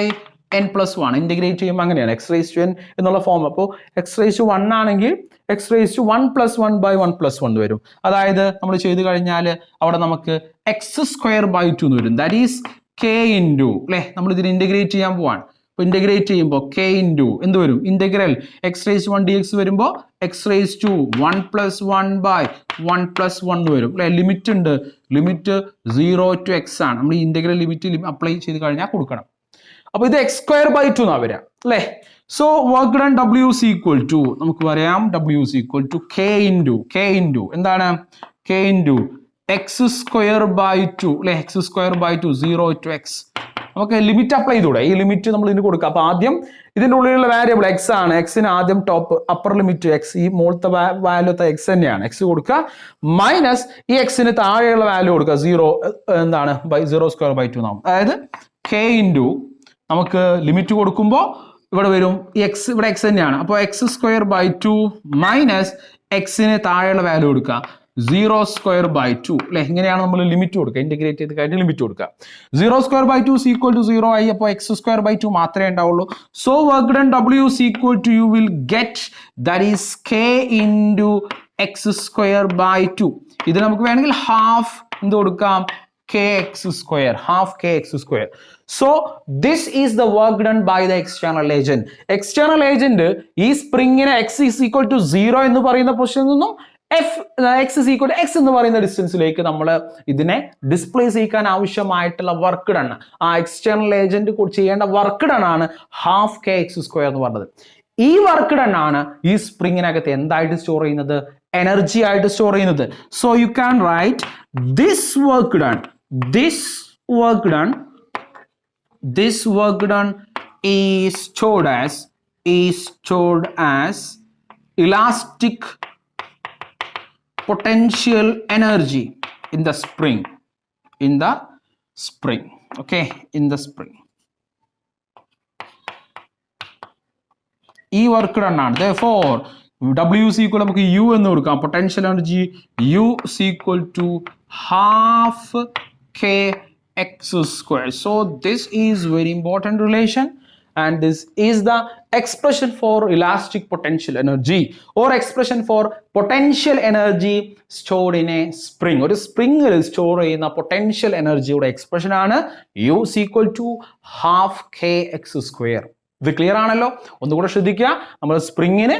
N plus 1 integrate ചെയ്യുമ്പോൾ അങ്ങനെയാണ് എക്സ് റേസ് ടു എൻ എന്നുള്ള ഫോം. അപ്പോൾ എക്സ് റേസ് ടു 1 ആണെങ്കിൽ X raise to 1 plus 1 by 1 plus 1 വരും. അതായത് നമ്മൾ ചെയ്ത് കഴിഞ്ഞാൽ അവിടെ നമുക്ക് എക്സ് സ്ക്വയർ ബൈ 2 എന്ന് വരും. ദാറ്റ് ഈസ് കെ ഇൻറ്റു അല്ലെ. നമ്മൾ ഇതിന് ഇന്റഗ്രേറ്റ് ചെയ്യാൻ പോവാണ്. അപ്പോൾ ഇന്റഗ്രേറ്റ് ചെയ്യുമ്പോൾ കെ ഇൻറ്റു എന്ത് വരും, integral X raise to 1 D X വരുമ്പോൾ X raise to 1 plus 1 by 1 plus 1 വരും അല്ലെ. ലിമിറ്റ് ഉണ്ട്, ലിമിറ്റ് 0 ടു എക്സ് ആണ്. നമ്മൾ ഈ ഇന്റഗ്രൽ ലിമിറ്റ് അപ്ലൈ ചെയ്ത് കഴിഞ്ഞാൽ കൊടുക്കണം. അപ്പൊ ഇത് എക്സ് സ്ക്വയർ ബൈ 2 എന്നാ വരാം അല്ലെ. So work done W is equal to നമുക്ക് പറയാം W is equal to K into എന്താണ്, K into x square by 2 അല്ലെ. X square by 2 0 to x. നമുക്ക് ലിമിറ്റ് അപ്ലൈ ചെയ്തൂടെ, ഈ ലിമിറ്റ് നമ്മൾ ഇതിന് കൊടുക്കുക. അപ്പൊ ആദ്യം ഇതിന്റെ ഉള്ളിലുള്ള വാരിയബിൾ എക്സ് ആണ്. എക്സിന് ആദ്യം ടോപ്പ് അപ്പർ ലിമിറ്റ് എക്സ്, ഈ മുകളിലത്തെ വാല്യൂ എക്സ് തന്നെയാണ്. എക്സ് കൊടുക്കുക മൈനസ് ഈ എക്സിന് താഴെയുള്ള വാല്യൂ കൊടുക്കുക 0 എന്താണ് ബൈ 0 സ്ക്വയർ ബൈ 2 എന്നാവും. അതായത് കെ ഇൻറ്റു നമുക്ക് ലിമിറ്റ് കൊടുക്കുമ്പോൾ ഇവിടെ വരും എക്സ്, ഇവിടെ എക്സ് തന്നെയാണ്. അപ്പോൾ എക്സ് സ്ക്വയർ ബൈ 2 മൈനസ് എക്സിന് താഴെയുള്ള വാല്യൂ കൊടുക്കുക 0 സ്ക്വയർ ബൈ 2 അല്ലെ. ഇങ്ങനെയാണ് നമ്മൾ ലിമിറ്റ് കൊടുക്കുക. ഇന്റഗ്രേറ്റ് ചെയ്ത് കഴിഞ്ഞ് ലിമിറ്റ് കൊടുക്കുക. 0 സ്ക്വയർ ബൈ 2 ഈക്വൽ ടു 0 ആയി. അപ്പോൾ എക്സ് സ്ക്വയർ ബൈ 2 മാത്രമേ ഉണ്ടാവുള്ളൂ. So work done W is equal to you will get that is K into x square by 2. ഇത് നമുക്ക് വേണമെങ്കിൽ ഹാഫ് എന്ത് കൊടുക്കാം, kx square, half kx square. So this is the work done by the external agent. External agent ഈ സ്പ്രിങ്ങിനെ x is equal to 0 എന്ന് പറയുന്ന പൊസിഷനിൽ നിന്നും x is equal to x എന്ന് പറയുന്ന ഡിസ്റ്റൻസിലേക്ക് നമ്മൾ ഇതിനെ ഡിസ്പ്ലേസ് ചെയ്യാൻ ആവശ്യമായിട്ടുള്ള വർക്ക് ഡൺ, ആ എക്സ്റ്റേണൽ ഏജന്റ് ചെയ്യേണ്ട വർക്ക് ഡൺ ആണ് ഹാഫ് kx സ്ക്വയർ എന്ന് പറഞ്ഞത്. ഈ വർക്ക് ഡൺ ആണ് ഈ സ്പ്രിങ്ങിനകത്ത് എന്തായിട്ട് സ്റ്റോർ ചെയ്യുന്നത്, എനർജി ആയിട്ട് സ്റ്റോർ ചെയ്യുന്നത്. So you can right this work done, this work done is stored as elastic potential energy in the spring. Okay, in the spring. ഈ വർക്ക് ഡൺ ആണ്. Therefore W is equal നമുക്ക് U എന്ന് കൊടുക്കാം. Potential energy U is equal to half kx square. So this is very important relation, and this is the expression for elastic potential energy or expression for potential energy stored in a spring. ഒരു സ്പ്രിംഗിൽ store ചെയ്യുന്ന potential എനർജിയുടെ expression ആണ് U is equal to half kx square. ഇത് clear ആണല്ലോ? ഒന്നുകൂടെ ശ്രദ്ധിക്കുക. നമ്മൾ സ്പ്രിങ്ങിന്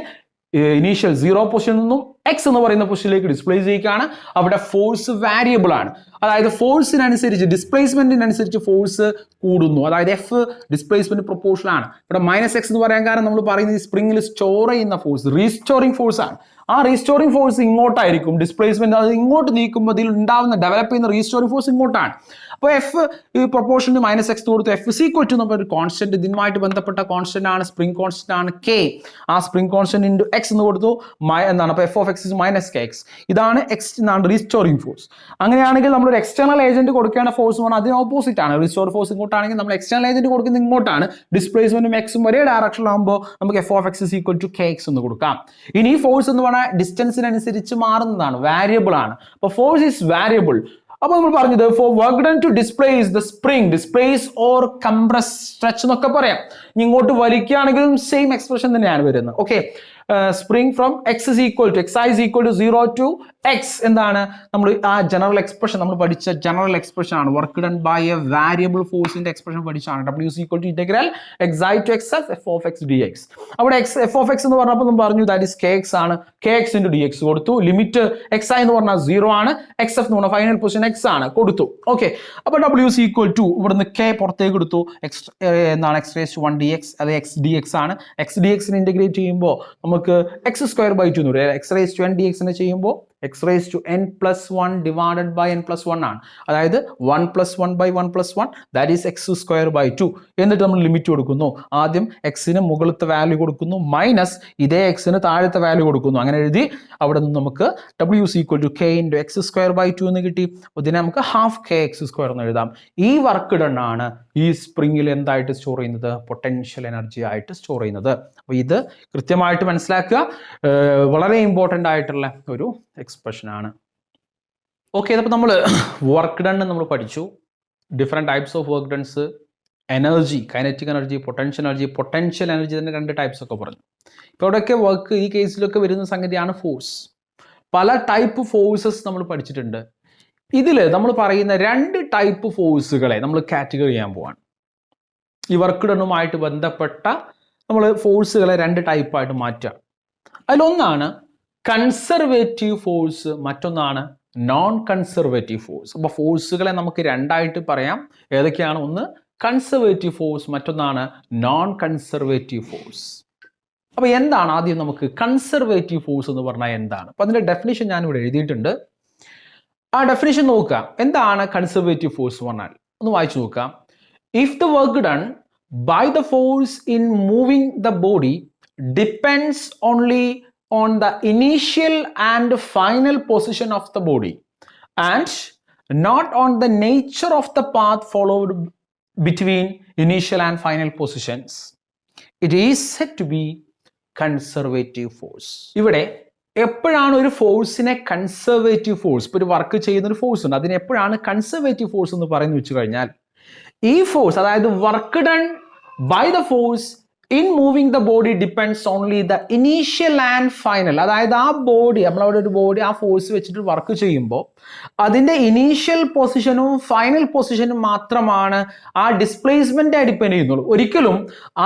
initial 0 പൊസിഷനിൽ നിന്നും എക്സ് എന്ന് പറയുന്ന പൊസിഷനിലേക്ക് ഡിസ്പ്ലേസ് ചെയ്യുകയാണ്. അവിടെ ഫോഴ്സ് വാരിയബിൾ ആണ്. അതായത് ഫോഴ്സിനനുസരിച്ച് ഡിസ്പ്ലേസ്മെന്റിനനുസരിച്ച് ഫോഴ്സ് കൂടുന്നു. അതായത് എഫ് ഡിസ്പ്ലേസ്മെന്റ് പ്രൊപ്പോർഷണൽ ആണ്. ഇവിടെ -x എന്ന് പറയാൻ കാരണം നമ്മൾ പറയുന്നത് ഈ സ്പ്രിംഗിൽ സ്റ്റോർ ചെയ്യുന്ന ഫോഴ്സ് റീസ്റ്റോറിംഗ് ഫോഴ്സ് ആണ്. ആ റീസ്റ്റോറിംഗ് ഫോഴ്സ് ഇങ്ങോട്ടായിരിക്കും. ഡിസ്പ്ലേസ്മെന്റ് അത് ഇങ്ങോട്ട് നീക്കുമ്പോൾ ഇതിൽ ഉണ്ടാവുന്ന ഡെവലപ്പ് ചെയ്യുന്ന റീസ്റ്റോറിംഗ് ഫോഴ്സ് ഇങ്ങോട്ടാണ്. അപ്പോൾ എഫ് ഈ പ്രൊപ്പോർഷന് -x കൊടുത്തു. എഫ് ഇസ് ഈക്വൽ ടു ഒരു കോൺസ്റ്റന്റ്, ഇതിനുമായിട്ട് ബന്ധപ്പെട്ട കോൺസ്റ്റന്റ് ആണ്, സ്പ്രിംഗ് കോൺസ്റ്റന്റ് ആണ് കെ. ആ സ്പ്രിംഗ് കോൺസ്റ്റന്റ് ഇൻറ്റു എക്സ് എന്ന് കൊടുത്തു. എന്താണ് അപ്പോൾ F of X is -kx. ഇതാണ് എക്സ് എന്നാണ് റീസ്റ്റോറിംഗ് ഫോഴ്സ്. അങ്ങനെയാണെങ്കിൽ നമ്മൾ ഒരു എക്സ്റ്റേണൽ ഏജന്റ് കൊടുക്കേണ്ട ഫോഴ്സ് എന്ന് പറഞ്ഞാൽ അതിന് ഓപ്പോസിറ്റ് ആണ്. റീസ്റ്റോർ ഫോഴ്സ് ഇങ്ങോട്ടാണെങ്കിൽ നമ്മൾ എക്സ്റ്റേണൽ ഏജന്റ് കൊടുക്കുന്നത് ഇങ്ങോട്ടാണ്. ഡിസ്പ്ലേസ്മെന്റും എക്സും ഒരേ ഡയറക്ഷനിലാകുമ്പോൾ നമുക്ക് F of X is equal to kx എന്ന് കൊടുക്കാം. ഇനി ഈ ഫോഴ്സ് എന്ന് പറഞ്ഞാൽ ഡിസ്റ്റൻസിനനുസരിച്ച് മാറുന്നതാണ്, വാരിയബിൾ ആണ്. അപ്പോൾ ഫോഴ്സ് ഈസ് വാരിയബിൾ. അപ്പോൾ നമ്മൾ പറഞ്ഞത് for work done to displace the spring, displace or compress, stretch എന്നൊക്കെ പറയാം. ഇങ്ങോട്ട് വലിക്കുകയാണെങ്കിലും സെയിം എക്സ്പ്രഷൻ തന്നെയാണ് വരുന്നത്. Okay, spring from x is equal to x i is equal to 0 to x എന്താണ് നമ്മൾ ആ ജനറൽ എക്സ്പ്രഷൻ നമ്മൾ പഠിച്ച ജനറൽ എക്സ്പ്രഷൻ ആണ്. Work done by a variable ഫോഴ്സിന്റെ എക്സ്പ്രഷൻ പഠിച്ചാണ്. W is equal to integral xi to xf f of x dx. അവിടെ f of x എന്ന് പറഞ്ഞപ്പോൾ നമ്മൾ പറഞ്ഞു ദാറ്റ് ഈസ് kx ആണ്. kx into dx കൊടുത്തു. ലിമിറ്റ് xi എന്ന് പറഞ്ഞാൽ 0 ആണ്. xf എന്ന് പറഞ്ഞാൽ ഫൈനൽ പൊസിഷൻ x ആണ് കൊടുത്തു. ഓക്കെ, അപ്പോൾ W is equal to ഇവിടുന്ന് k പുറത്തേക്ക് എടുത്തു. എന്താണ് x raised to 1 dx, അത് x dx ആണ്. x dx നെ ഇന്റഗ്രേറ്റ് ചെയ്യുമ്പോൾ നമുക്ക് x²/2 എന്ന് പറയും. x raised to n dx നെ ചെയ്യുമ്പോൾ x raised to n plus 1 divided by n plus 1 ആണ്. അതായത് 1 plus 1 by 1 plus 1 that is x²/2. എന്നിട്ട് നമ്മൾ ലിമിറ്റ് കൊടുക്കുന്നു. ആദ്യം എക്സിന് മുകളിലത്തെ വാല്യൂ കൊടുക്കുന്നു, മൈനസ് ഇതേ എക്സിന് താഴത്തെ വാല്യൂ കൊടുക്കുന്നു. അങ്ങനെ എഴുതി അവിടെ നിന്ന് നമുക്ക് W is equal to k into x²/2 എന്ന് കിട്ടി. ഇതിനെ നമുക്ക് half kx² എന്ന് എഴുതാം. ഈ വർക്ക് ഡൺ ആണ് ഈ സ്പ്രിംഗിൽ എന്തായിട്ട് സ്റ്റോർ ചെയ്യുന്നത്? പൊട്ടൻഷ്യൽ എനർജി ആയിട്ട് സ്റ്റോർ ചെയ്യുന്നത്. അപ്പോൾ ഇത് കൃത്യമായിട്ട് മനസ്സിലാക്കുക. വളരെ ഇമ്പോർട്ടൻ്റ് ആയിട്ടുള്ള ഒരു എക്സ്പ്രഷൻ ആണ്. ഓക്കെ, അപ്പോൾ നമ്മൾ വർക്ക് ഡൺ നമ്മൾ പഠിച്ചു. Different types of work dones, energy, kinetic energy, potential energy തന്നെ 2 ടൈപ്സ് ഒക്കെ പറഞ്ഞു. ഇപ്പോൾ ഇവിടെയൊക്കെ വർക്ക് ഈ കേസിലൊക്കെ വരുന്ന സംഗതിയാണ് ഫോഴ്സ്. പല ടൈപ്പ് ഫോഴ്സസ് നമ്മൾ പഠിച്ചിട്ടുണ്ട്. ഇതിൽ നമ്മൾ പറയുന്ന 2 ടൈപ്പ് ഫോഴ്സുകളെ നമ്മൾ കാറ്റഗറി ചെയ്യാൻ പോവാണ്. ഈ വർക്ക് ഡണ്ണുമായിട്ട് ബന്ധപ്പെട്ട നമ്മൾ ഫോഴ്സുകളെ 2 ടൈപ്പായിട്ട് മാറ്റുക. അതിലൊന്നാണ് കൺസർവേറ്റീവ് ഫോഴ്സ്, മറ്റൊന്നാണ് നോൺ കൺസർവേറ്റീവ് ഫോഴ്സ്. അപ്പോൾ ഫോഴ്സുകളെ നമുക്ക് 2ആയിട്ട് പറയാം. ഏതൊക്കെയാണ്? ഒന്ന് കൺസർവേറ്റീവ് ഫോഴ്സ്, മറ്റൊന്നാണ് നോൺ കൺസർവേറ്റീവ് ഫോഴ്സ്. അപ്പോൾ എന്താണ് ആദ്യം നമുക്ക് കൺസർവേറ്റീവ് ഫോഴ്സ് എന്ന് പറഞ്ഞാൽ എന്താണ്? അപ്പോൾ അതിൻ്റെ ഡെഫിനിഷൻ ഞാനിവിടെ എഴുതിയിട്ടുണ്ട്. ആ ഡെഫിനിഷൻ നോക്കുക. എന്താണ് കൺസർവേറ്റീവ് ഫോഴ്സ് പറഞ്ഞാൽ? ഒന്ന് വായിച്ചു നോക്കാം. If the work done by the force in moving the body depends only on the initial and final position of the body and not on the nature of the path followed between initial and final positions, it is said to be conservative force. ഇവിടെ എപ്പോഴാണ് ഒരു ഫോഴ്സിനെ conservative force, ഇപ്പോൾ ഒരു work ചെയ്യുന്ന ഒരു force ഉണ്ട്, അതിന് എപ്പോഴാണ് കൺസർവേറ്റീവ് ഫോഴ്സ് എന്ന് പറയുന്നത് വെച്ച് കഴിഞ്ഞാൽ ഈ ഫോഴ്സ്, അതായത് work done by the force in moving the body depends only the initial and final. അതായത് ആ ബോഡി, നമ്മളവിടെ ഒരു ബോഡി ആ ഫോഴ്സ് വെച്ചിട്ട് വർക്ക് ചെയ്യുമ്പോൾ അതിൻ്റെ ഇനീഷ്യൽ പൊസിഷനും ഫൈനൽ പൊസിഷനും മാത്രമാണ് ആ ഡിസ്പ്ലേസ്മെന്റ് ഡിപ്പെൻഡ് ചെയ്യുന്നുള്ളൂ. ഒരിക്കലും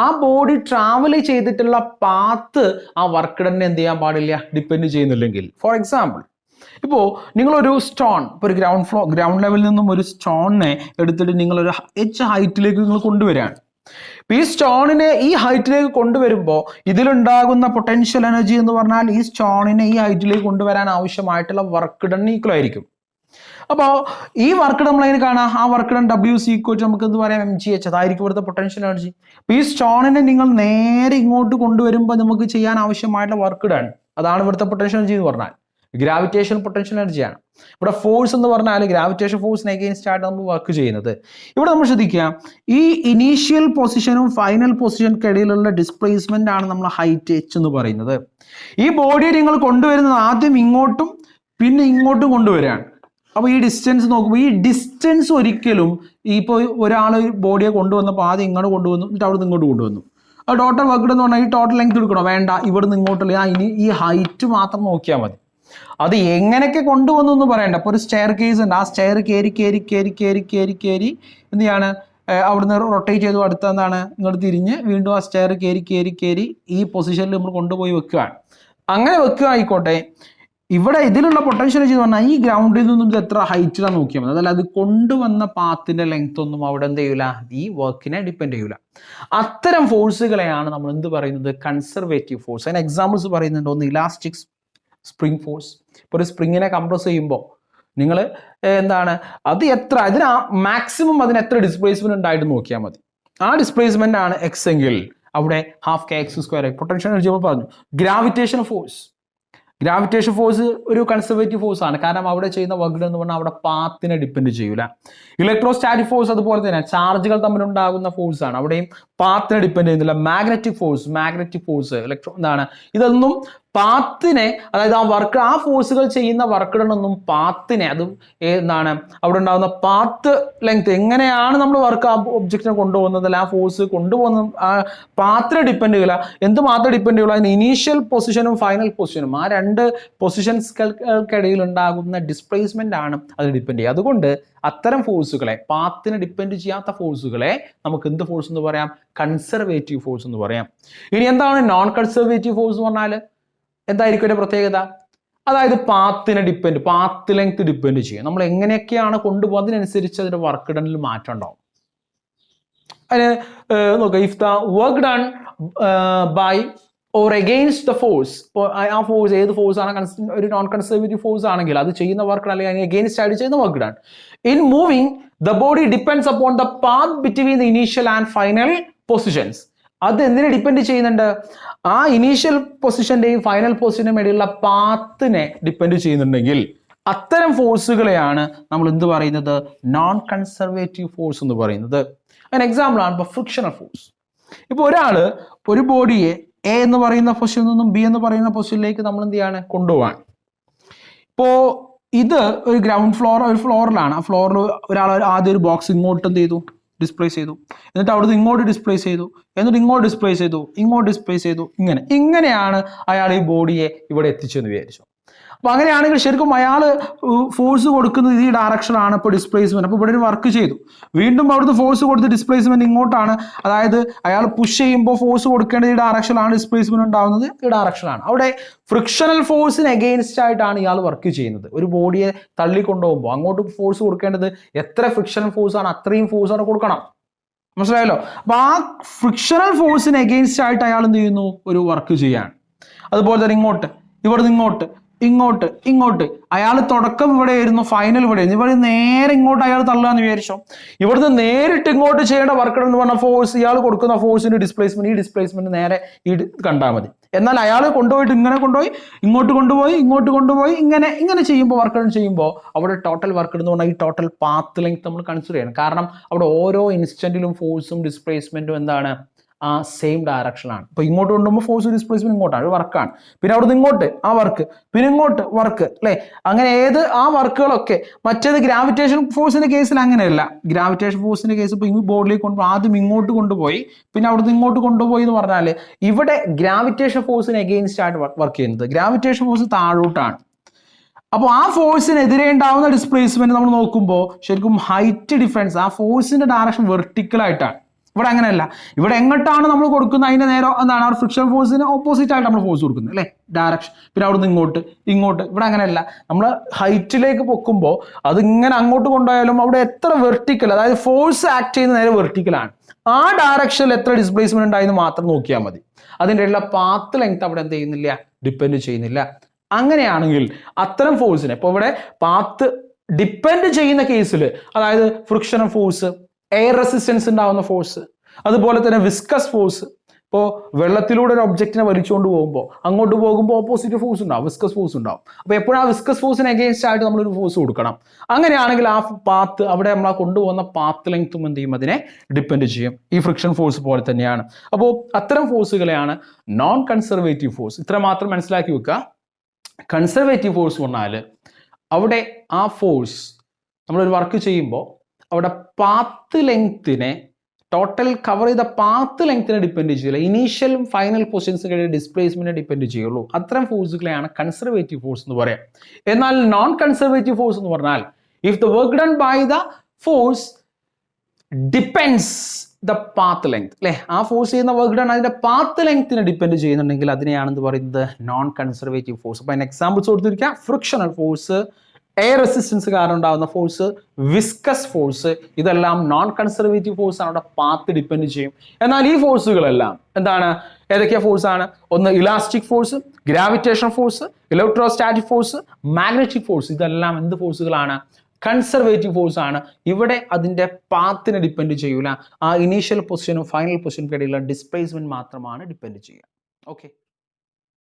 ആ ബോഡി ട്രാവൽ ചെയ്തിട്ടുള്ള പാത്ത് ആ വർക്ക് ഡണ്ണിനെ എന്ത് ചെയ്യാൻ പാടില്ല, ഡിപ്പെൻഡ് ചെയ്യുന്നില്ലെങ്കിൽ. ഫോർ എക്സാമ്പിൾ, ഇപ്പോൾ നിങ്ങളൊരു സ്റ്റോൺ, ഇപ്പോൾ ഒരു ഗ്രൗണ്ട് ലെവലിൽ നിന്നും ഒരു സ്റ്റോണിനെ എടുത്തിട്ട് നിങ്ങളൊരു ഹൈറ്റിലേക്ക് നിങ്ങൾ കൊണ്ടുവരികയാണ്. ഈ സ്റ്റോണിനെ ഈ ഹൈറ്റിലേക്ക് കൊണ്ടുവരുമ്പോൾ ഇതിലുണ്ടാകുന്ന പൊട്ടൻഷ്യൽ എനർജി എന്ന് പറഞ്ഞാൽ ഈ സ്റ്റോണിനെ ഈ ഹൈറ്റിലേക്ക് കൊണ്ടുവരാൻ ആവശ്യമായിട്ടുള്ള വർക്ക് ഡൺ ഈക്വൽ ആയിരിക്കും. അപ്പോൾ ഈ വർക്ക് നമ്മൾ അതിന് കാണാം, ആ വർക്ക് ഡൺ WC നമുക്ക് എന്ത് പറയാം, mgh, അതായിരിക്കും ഇവിടുത്തെ പൊട്ടൻഷ്യൽ എനർജി. അപ്പോൾ ഈ സ്റ്റോണിനെ നിങ്ങൾ നേരെ ഇങ്ങോട്ട് കൊണ്ടുവരുമ്പോൾ നമുക്ക് ചെയ്യാൻ ആവശ്യമായിട്ടുള്ള വർക്ക് ഡൺ, അതാണ് ഇവിടുത്തെ പൊട്ടൻഷ്യൽ എനർജി എന്ന് പറഞ്ഞാൽ. ഗ്രാവിറ്റേഷൻ പൊട്ടൻഷ്യൽ എനർജിയാണ്. ഇവിടെ ഫോഴ്സ് എന്ന് പറഞ്ഞാൽ ഗ്രാവിറ്റേഷൻ ഫോഴ്സിന് അഗെയിൻസ്റ്റ് ആയിട്ട് നമ്മൾ വർക്ക് ചെയ്യുന്നത്. ഇവിടെ നമ്മൾ ശ്രദ്ധിക്കുക, ഈ ഇനീഷ്യൽ പൊസിഷനും ഫൈനൽ പൊസിഷനുക്കിടയിലുള്ള ഡിസ്പ്ലേസ്മെന്റ് ആണ് നമ്മൾ ഹൈറ്റ് h എന്ന് പറയുന്നത്. ഈ ബോഡിയെ നിങ്ങൾ കൊണ്ടുവരുന്നത് ആദ്യം ഇങ്ങോട്ടും പിന്നെ ഇങ്ങോട്ടും കൊണ്ടുവരികയാണ്. അപ്പോൾ ഈ ഡിസ്റ്റൻസ് നോക്കുമ്പോൾ ഈ ഡിസ്റ്റൻസ് ഒരിക്കലും ഇപ്പോൾ ഒരാൾ ബോഡിയെ കൊണ്ടുവന്നപ്പോൾ ആദ്യം ഇങ്ങോട്ട് കൊണ്ടുവന്നു, എന്നിട്ട് അവിടെ നിന്ന് ഇങ്ങോട്ട് കൊണ്ടുവന്നു. ആ ടോട്ടൽ വർക്ക് എന്ന് പറഞ്ഞാൽ ഈ ടോട്ടൽ ലെങ്ത് എടുക്കണോ, വേണ്ട, ഇവിടെ നിന്ന് ഇങ്ങോട്ടുള്ള ഇനി ഈ ഹൈറ്റ് മാത്രം നോക്കിയാൽ മതി. അത് എങ്ങനെയൊക്കെ കൊണ്ടുവന്നു എന്ന് പറയണ്ട. അപ്പോൾ ഒരു സ്റ്റെയർ കേസ് ഉണ്ട്, ആ സ്റ്റെയർ കയറി കയറി കയറി കയറി കയറി കയറി എന്ത് ചെയ്യാണ്, അവിടുന്ന് റൊട്ടേറ്റ് ചെയ്തു, അടുത്ത എന്താണ് ഇങ്ങോട്ട് തിരിഞ്ഞ് വീണ്ടും ആ സ്റ്റെയർ കയറി കയറി കയറി ഈ പൊസിഷനിൽ നമ്മൾ കൊണ്ടുപോയി വെക്കുകയാണ്. അങ്ങനെ വെക്കുക ആയിക്കോട്ടെ. ഇവിടെ ഇതിലുള്ള പൊട്ടൻഷ്യൽ എനർജി എന്ന് പറഞ്ഞാൽ ഈ ഗ്രൗണ്ടിൽ നിന്നും ഇത് എത്ര ഹൈറ്റിലാണ് നോക്കിയാൽ മതി. അതല്ല അത് കൊണ്ടുവന്ന പാത്തിന്റെ ലെങ്ത് ഒന്നും അവിടെ എന്ത് ചെയ്യൂല, ഈ വർക്കിനെ ഡിപ്പെൻഡ് ചെയ്യൂല. അത്തരം ഫോഴ്സുകളെയാണ് നമ്മൾ എന്ത് പറയുന്നത്, കൺസർവേറ്റീവ് ഫോഴ്സ്. അതിന് എക്സാമ്പിൾസ് പറയുന്നുണ്ട്. ഒന്ന് ഇലാസ്റ്റിക് സ്പ്രിംഗ് ഫോഴ്സ്. ഇപ്പോൾ ഒരു സ്പ്രിങ്ങിനെ കംപ്രസ് ചെയ്യുമ്പോൾ നിങ്ങൾ എന്താണ് അത് എത്ര, അതിന് മാക്സിമം അതിന് എത്ര ഡിസ്പ്ലേസ്മെന്റ് ഉണ്ടായിട്ട് നോക്കിയാൽ മതി. ആ ഡിസ്പ്ലേസ്മെന്റ് ആണ് എക്സ് എങ്കിൽ അവിടെ ½ kx². പൊട്ടൻഷ്യൽ എനർജി നമ്മൾ പറഞ്ഞു. ഗ്രാവിറ്റേഷൻ ഫോഴ്സ് ഒരു കൺസർവേറ്റീവ് ഫോഴ്സ് ആണ്. കാരണം അവിടെ ചെയ്യുന്ന വർക്ക് എന്ന് പറഞ്ഞാൽ അവിടെ പാത്തിനെ ഡിപ്പെൻഡ് ചെയ്യൂല. ഇലക്ട്രോസ്റ്റാറ്റിക് ഫോഴ്സ് അതുപോലെ തന്നെ ചാർജുകൾ തമ്മിലുണ്ടാകുന്ന ഫോഴ്സ് ആണ്, അവിടെയും പാത്തിനെ ഡിപ്പെൻഡ് ചെയ്യുന്നില്ല. മാഗ്നറ്റിക് ഫോഴ്സ് എന്താണ്, ഇതൊന്നും പാത്തിനെ, അതായത് ആ ഫോഴ്സുകൾ ചെയ്യുന്ന വർക്കുകളൊന്നും പാത്തിനെ, അതും എന്താണ് അവിടെ ഉണ്ടാകുന്ന പാത്ത് ലെങ്ത് എങ്ങനെയാണ് നമ്മൾ വർക്ക് ആ ഒബ്ജക്റ്റിനെ കൊണ്ടുപോകുന്നത്, ആ ഫോഴ്സ് കൊണ്ടുപോകുന്ന ആ പാത്തിനെ ഡിപ്പെൻഡ് ചെയ്യില്ല. എന്ത് മാത്രം ഡിപ്പെൻഡ് ചെയ്യുള്ളൂ, അതിന് ഇനീഷ്യൽ പൊസിഷനും ഫൈനൽ പൊസിഷനും, ആ രണ്ട് പൊസിഷൻസ്കൾക്കിടയിൽ ഉണ്ടാകുന്ന ഡിസ്പ്ലേസ്മെന്റ് ആണ് അത് ഡിപ്പെൻഡ് ചെയ്യുക. അതുകൊണ്ട് അത്തരം ഫോഴ്സുകളെ, പാത്തിനെ ഡിപ്പെൻഡ് ചെയ്യാത്ത ഫോഴ്സുകളെ നമുക്ക് എന്ത് ഫോഴ്സ് എന്ന് പറയാം, കൺസർവേറ്റീവ് ഫോഴ്സ് എന്ന് പറയാം. ഇനി എന്താണ് നോൺ കൺസർവേറ്റീവ് ഫോഴ്സ് എന്ന് പറഞ്ഞാൽ എന്തായിരിക്കും ഒരു പ്രത്യേകത, അതായത് പാത്ത് ലെങ്ത് ഡിപ്പെൻഡ് ചെയ്യും. നമ്മൾ എങ്ങനെയൊക്കെയാണ് കൊണ്ടുപോകുന്നത് അതിനനുസരിച്ച് അതിന്റെ വർക്ക് ഡണിൽ മാറ്റം ഉണ്ടാവും. അതിന് നോക്കുക, if the work done by or against the force, ആ ഫോഴ്സ് ഏത് ഫോഴ്സ് ആണ്, ഒരു നോൺ കൺസർവേറ്റീവ് ഫോഴ്സ് ആണെങ്കിൽ അത് ചെയ്യുന്ന വർക്ക് അല്ലെങ്കിൽ അതിന് അഗെയിൻസ്റ്റ് ആയിട്ട് ചെയ്യുന്ന work done. In moving the body depends upon the path between the initial and final positions. അത് എന്തിനെ ഡിപ്പെൻഡ് ചെയ്യുന്നുണ്ട്, ആ ഇനീഷ്യൽ പൊസിഷന്റെയും ഫൈനൽ പൊസിഷന്റെയും ഇടയിലുള്ള പാത്തിനെ ഡിപ്പെൻഡ് ചെയ്യുന്നുണ്ടെങ്കിൽ അത്തരം ഫോഴ്സുകളെയാണ് നമ്മൾ എന്ത് പറയുന്നത്, നോൺ കൺസർവേറ്റീവ് ഫോഴ്സ് എന്ന് പറയുന്നത്. അതിന് എക്സാമ്പിൾ ആണ് ഇപ്പോൾ ഫ്രിക്ഷണൽ ഫോഴ്സ്. ഇപ്പോൾ ഒരാൾ ഒരു ബോഡിയെ എ എന്ന് പറയുന്ന പൊസിഷനിൽ നിന്നും ബി എന്ന് പറയുന്ന പൊസിഷനിലേക്ക് നമ്മൾ എന്ത് ചെയ്യാണ്, കൊണ്ടുപോകാൻ. ഇപ്പോൾ ഇത് ഒരു ഗ്രൗണ്ട് ഫ്ലോർ, ഒരു ഫ്ലോറിലാണ്. ആ ഫ്ലോറിൽ ഒരാൾ ആദ്യം ഒരു ബോക്സ് ഇങ്ങോട്ട് എന്ത് ചെയ്തു, ഡിസ്പ്ലേസ് ചെയ്തു, എന്നിട്ട് അവിടുന്ന് ഇങ്ങോട്ട് ഡിസ്പ്ലേസ് ചെയ്തു, എന്നിട്ട് ഇങ്ങോട്ട് ഡിസ്പ്ലേസ് ചെയ്തു, ഇങ്ങോട്ട് ഡിസ്പ്ലേസ് ചെയ്തു. ഇങ്ങനെയാണ് അയാൾ ഈ ബോഡിയെ ഇവിടെ എത്തിച്ചെന്ന് വിചാരിച്ചു. അപ്പൊ അങ്ങനെയാണെങ്കിൽ ശരിക്കും അയാൾ ഫോഴ്സ് കൊടുക്കുന്നത് ഈ ഡയറക്ഷനാണ്, ഇപ്പോൾ ഡിസ്പ്ലേസ്മെന്റ്. അപ്പോൾ ഇവിടെ ഒരു വർക്ക് ചെയ്തു, വീണ്ടും അവിടുന്ന് ഫോഴ്സ് കൊടുത്ത് ഡിസ്പ്ലേസ്മെന്റ് ഇങ്ങോട്ടാണ്. അതായത് അയാൾ പുഷ് ചെയ്യുമ്പോൾ ഫോഴ്സ് കൊടുക്കേണ്ടത് ഈ ഡയറക്ഷനാണ്, ഡിസ്പ്ലേസ്മെന്റ് ഉണ്ടാകുന്നത് ഈ ഡയറക്ഷനാണ്. അവിടെ ഫ്രിക്ഷണൽ ഫോഴ്സിന് അഗെയിൻസ്റ്റ് ആയിട്ടാണ് ഇയാൾ വർക്ക് ചെയ്യുന്നത്. ഒരു ബോഡിയെ തള്ളിക്കൊണ്ടുപോകുമ്പോൾ അങ്ങോട്ട് ഫോഴ്സ് കൊടുക്കേണ്ടത് എത്ര ഫ്രിക്ഷണൽ ഫോഴ്സ് ആണ്, അത്രയും ഫോഴ്സ് അവിടെ കൊടുക്കണം. മനസ്സിലായല്ലോ? അപ്പൊ ആ ഫ്രിക്ഷണൽ ഫോഴ്സിന് അഗെയിൻസ്റ്റ് ആയിട്ട് അയാൾ എന്ത് ചെയ്യുന്നു, ഒരു വർക്ക് ചെയ്യാണ്. അതുപോലെ തന്നെ ഇവിടുന്ന് ഇങ്ങോട്ട് അയാൾ തുടക്കം ഇവിടെ ആയിരുന്നു, ഫൈനൽ ഇവിടെ ആയിരുന്നു. ഇവിടെ നേരെ ഇങ്ങോട്ട് അയാൾ തള്ളുകയെന്ന് വിചാരിച്ചോ, ഇവിടുന്ന് നേരിട്ട് ഇങ്ങോട്ട് ചെയ്യേണ്ട വർക്ക് എന്ന് പറഞ്ഞ ഫോഴ്സ്, ഇയാൾ കൊടുക്കുന്ന ഫോഴ്സിന്റെ ഡിസ്പ്ലേസ്മെന്റ്, ഈ ഡിസ്പ്ലേസ്മെന്റ് നേരെ കണ്ടാൽ മതി. എന്നാൽ അയാൾ കൊണ്ടുപോയിട്ട് ഇങ്ങോട്ട് കൊണ്ടുപോയി ഇങ്ങനെ ചെയ്യുമ്പോൾ, വർക്ക് ചെയ്യുമ്പോൾ അവിടെ ടോട്ടൽ വർക്ക് എന്ന് പറഞ്ഞാൽ ഈ ടോട്ടൽ പാത്ത് ലെങ്ത് നമ്മൾ കൺസിഡർ ചെയ്യണം. കാരണം അവിടെ ഓരോ ഇൻസ്റ്റന്റിലും ഫോഴ്സും ഡിസ്പ്ലേസ്മെന്റും എന്താണ്, ആ സെയിം ഡയറക്ഷനാണ്. ഇപ്പൊ ഇങ്ങോട്ട് കൊണ്ടുപോകുമ്പോൾ ഫോഴ്സ് ഡിസ്പ്ലേസ്മെന്റ് ഇങ്ങോട്ടാണ്, വർക്കാണ്. പിന്നെ അവിടെ നിന്ന് ഇങ്ങോട്ട് ആ വർക്ക്, പിന്നെ ഇങ്ങോട്ട് വർക്ക്, അല്ലെ? അങ്ങനെ ആ വർക്കുകളൊക്കെ. മറ്റേത് ഗ്രാവിറ്റേഷൻ ഫോഴ്സിന്റെ കേസിൽ അങ്ങനെയല്ല. ഗ്രാവിറ്റേഷൻ ഫോഴ്സിന്റെ കേസ് ഇപ്പൊ ഈ ബോർഡിലേക്ക് കൊണ്ടുപോയി ആദ്യം ഇങ്ങോട്ട് കൊണ്ടുപോയി, പിന്നെ അവിടെ നിന്ന് ഇങ്ങോട്ട് കൊണ്ടുപോയി എന്ന് പറഞ്ഞാൽ ഇവിടെ ഗ്രാവിറ്റേഷൻ ഫോഴ്സിന് അഗെയിൻസ്റ്റ് ആയിട്ട് വർക്ക് ചെയ്യുന്നത്. ഗ്രാവിറ്റേഷൻ ഫോഴ്സ് താഴോട്ടാണ്. അപ്പോൾ ആ ഫോഴ്സിനെതിരെ ഉണ്ടാവുന്ന ഡിസ്പ്ലേസ്മെന്റ് നമ്മൾ നോക്കുമ്പോൾ ശരിക്കും ഹൈറ്റ് ഡിഫറൻസ്, ആ ഫോഴ്സിന്റെ ഡയറക്ഷൻ വെർട്ടിക്കൽ ആയിട്ടാണ്. ഇവിടെ അങ്ങനെയല്ല. ഇവിടെ എങ്ങോട്ടാണ് നമ്മൾ കൊടുക്കുന്നത് അതിന്റെ നേരെ എന്താണ്, ആ ഫ്രിക്ഷൻ ഫോഴ്സിന് ഓപ്പോസിറ്റ് ആയിട്ട് നമ്മൾ ഫോഴ്സ് കൊടുക്കുന്നത്, അല്ലേ? ഡയറക്ഷൻ. പിന്നെ അവിടെ നിന്ന് ഇങ്ങോട്ട്. ഇവിടെ അങ്ങനെയല്ല. നമ്മൾ ഹൈറ്റിലേക്ക് പൊക്കുമ്പോൾ അത് ഇങ്ങനെ അങ്ങോട്ട് കൊണ്ടുപോയാലും അവിടെ എത്ര വെർട്ടിക്കൽ, അതായത് ഫോഴ്സ് ആക്ട് ചെയ്യുന്ന നേരെ വെർട്ടിക്കലാണ്. ആ ഡയറക്ഷനിൽ എത്ര ഡിസ്പ്ലേസ്മെന്റ് ഉണ്ടായെന്ന് മാത്രം നോക്കിയാൽ മതി. അതിൻ്റെ ഉള്ള പാത്ത് ലെങ്ത് അവിടെ എന്ത് ചെയ്യുന്നില്ല, ഡിപ്പെൻഡ് ചെയ്യുന്നില്ല. അങ്ങനെയാണെങ്കിൽ അത്തരം ഫോഴ്സിനെ, ഇപ്പോൾ ഇവിടെ പാത്ത് ഡിപ്പെൻഡ് ചെയ്യുന്ന കേസിൽ, അതായത് ഫ്രിക്ഷണൽ ഫോഴ്സ്, എയർ റെസിസ്റ്റൻസ് ഉണ്ടാവുന്ന ഫോഴ്സ്, അതുപോലെ തന്നെ വിസ്കസ് ഫോഴ്സ്. ഇപ്പോൾ വെള്ളത്തിലൂടെ ഒരു ഒബ്ജക്റ്റിനെ വലിച്ചുകൊണ്ട് അങ്ങോട്ട് പോകുമ്പോൾ ഓപ്പോസിറ്റ് ഫോഴ്സ് ഉണ്ടാവും, വിസ്കസ് ഫോഴ്സ് ഉണ്ടാവും. അപ്പോൾ എപ്പോഴും ആ വിസ്കസ് ഫോഴ്സിന് അഗേൻസ്റ്റ് ആയിട്ട് നമ്മളൊരു ഫോഴ്സ് കൊടുക്കണം. അങ്ങനെയാണെങ്കിൽ ആ പാത്ത്, അവിടെ നമ്മൾ ആ കൊണ്ടുപോകുന്ന പാത്ത് ലെങ്ത്തും എന്ത് ചെയ്യും, അതിനെ ഡിപ്പെൻഡ് ചെയ്യും. ഈ ഫ്രിക്ഷൻ ഫോഴ്സ് പോലെ തന്നെയാണ്. അപ്പോൾ അത്തരം ഫോഴ്സുകളെയാണ് നോൺ കൺസർവേറ്റീവ് ഫോഴ്സ്. ഇത്ര മാത്രം മനസ്സിലാക്കി വെക്കുക. കൺസർവേറ്റീവ് ഫോഴ്സ് പറഞ്ഞാൽ അവിടെ ആ ഫോഴ്സ് നമ്മളൊരു വർക്ക് ചെയ്യുമ്പോൾ അവിടെ പാത്ത് ലെങ്ത്തിനെ, ടോട്ടൽ കവർ ചെയ്ത പാത്ത് ലെങ്ത്തിനെ ഡിപ്പെൻഡ് ചെയ്യില്ല, ഇനീഷ്യലും ഫൈനൽ പൊസിഷൻസിന്റെ ഡിസ്പ്ലേസ്മെന്റിനെ ഡിപ്പെൻഡ് ചെയ്യുള്ളൂ. അത്തരം ഫോഴ്സുകളെയാണ് കൺസർവേറ്റീവ് ഫോഴ്സ് എന്ന് പറയാം. എന്നാൽ നോൺ കൺസർവേറ്റീവ് ഫോഴ്സ് എന്ന് പറഞ്ഞാൽ if the work done by the force depends the path length, അല്ലെ, ആ ഫോഴ്സ് ചെയ്യുന്ന വർക്ക് ഡൺ അതിന്റെ പാത്ത് ലെങ്ത്തിനെ ഡിപ്പെൻഡ് ചെയ്യുന്നുണ്ടെങ്കിൽ അതിനെയാണെന്ന് പറയുന്നത് നോൺ കൺസർവേറ്റീവ് ഫോഴ്സ്. അപ്പൊ അതിന് എക്സാമ്പിൾസ് കൊടുത്തിരിക്കുക: ഫ്രിക്ഷണൽ ഫോഴ്സ്, എയർ റെസിസ്റ്റൻസ് കാരണം ഉണ്ടാകുന്ന ഫോഴ്സ്, വിസ്കസ് ഫോഴ്സ്. ഇതെല്ലാം നോൺ കൺസർവേറ്റീവ് ഫോഴ്സ് ആണ്, അവിടെ പാത്ത് ഡിപ്പെൻഡ് ചെയ്യും. എന്നാൽ ഈ ഫോഴ്സുകളെല്ലാം എന്താണ്, ഏതൊക്കെയാ ഫോഴ്സ് ആണ്? ഒന്ന് elastic force, gravitation force, electrostatic force, magnetic force. ഇതെല്ലാം എന്ത് ഫോഴ്സുകളാണ്? കൺസർവേറ്റീവ് ഫോഴ്സ് ആണ്. ഇവിടെ അതിന്റെ പാത്തിനെ ഡിപ്പെൻഡ് ചെയ്യൂല, ആ ഇനീഷ്യൽ പൊസിഷനും ഫൈനൽ പൊസിഷനും ഇടയിലുള്ള ഡിസ്പ്ലേസ്മെന്റ് മാത്രമാണ് ഡിപ്പെൻഡ് ചെയ്യുക. ഓക്കെ.